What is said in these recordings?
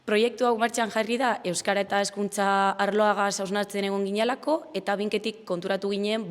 Proiektu hau martxan jarri da Euskara eta Hezkuntza arloagaz hausnartzen egon ginelako, eta binketik konturatu ginen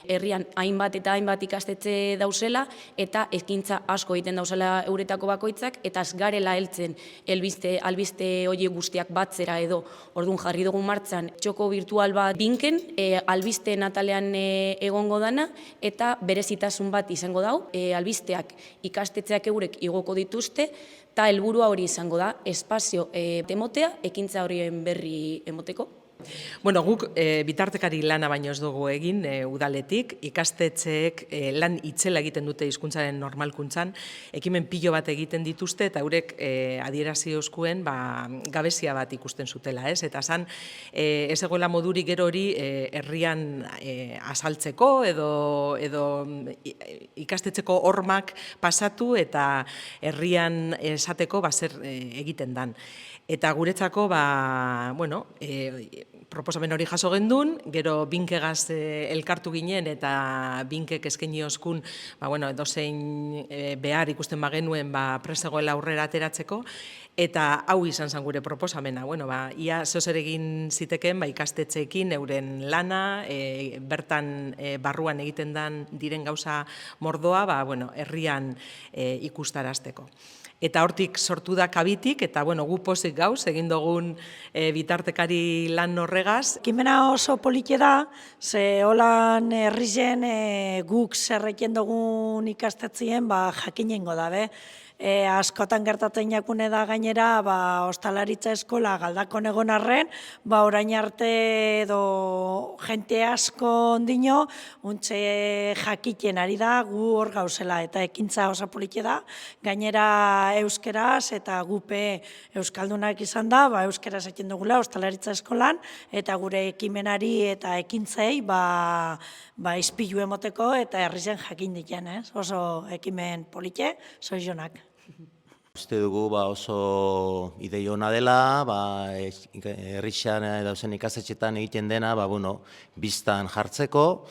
herrian hainbat eta hainbat ikastetxe dauzela, eta ekintza asko egiten dauzela euretako bakoitzak, eta ez garela heltzen albiste horiek guztiak batzera edo. Orduan jarri dugu martxan txoko virtual bat binken, albiste natalean egongo dana, eta berezitasun bat izango dau, albisteak ikastetxeak eurek igoko dituzte, eta helburua hori izango da, espazio emotea, ekintza horien berri emoteko. Bueno, guk bitartekari lana baino ez dugu egin udaletik, ikastetxeek lan itzela egiten dute hizkuntzaren normalkuntzan, ekimen pilo bat egiten dituzte eta eurek adierazi euskuen gabezia bat ikusten zutela, ez? Eta zan, ez egoela modurik gero hori herrian azaltzeko edo ikastetxeko hormak pasatu eta herrian esateko zer egiten dan. Eta guretzako, proposamen hori jaso gendun, gero binkegaz elkartu ginen eta binkek eskaini oskun edozein behar ikusten bagenuen presegoela aurrera ateratzeko, eta hau izan zen gure proposamena. Ia zeozer egin zitekeen ikastetxeekin euren lana, bertan barruan egiten diren gauza mordoa, herrian ikustarazteko. Eta hortik sortu da kabitik, eta gu pozik gauz, egin dugun bitartekari lan horregaz. Ekimena oso polite da, ze holan herrizen guk zerreken dugun ikastetzien jakinengo dabe. Askotan gertatzen jakune da gainera, ostalaritza eskola galdakon egon arren, orain arte edo jente asko ondino, untxe jakiten ari da gu hor gauzela, eta ekintza oso polite da, gainera euskeraz eta gupe euskaldunak izan da, euskeraz egin dugula ostalaritza eskolan, eta gure ekimenari eta ekintzei izpilu emoteko eta herrizen jakin diken, oso ekimen polite, soizonak. Uste dugu oso idei ona dela, herrixan dauzen ikastetxetan egiten dena, biztan jartzeko.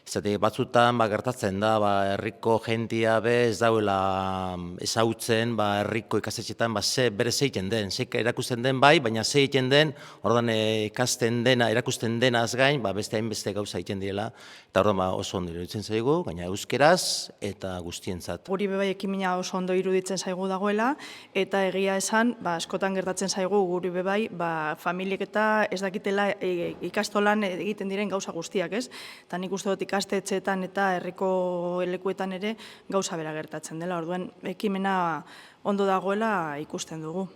Izate batzutan gertatzen da, herriko jentia ez dauela ezautzen, herriko ikastetxetan bere zeiten den, erakusten den baina zeiten den, ordan ikasten dena, erakusten denaz gain, beste hainbeste gauza egiten direla, eta ordan oso ondo iruditzen zaigu, gaina euskeraz eta guztientzat. Guri bebai ekimina oso ondo iruditzen zaigu dagoela, eta egia esan, askotan gertatzen zaigu guri bebai, familiek eta ez dakitela ikastolan egiten diren gauza guztiak, ez? Eta nik uste dut ikastetxeetan eta herriko lekuetan ere gauza bera gertatzen dela. Orduan, ekimena ondo dagoela ikusten dugu.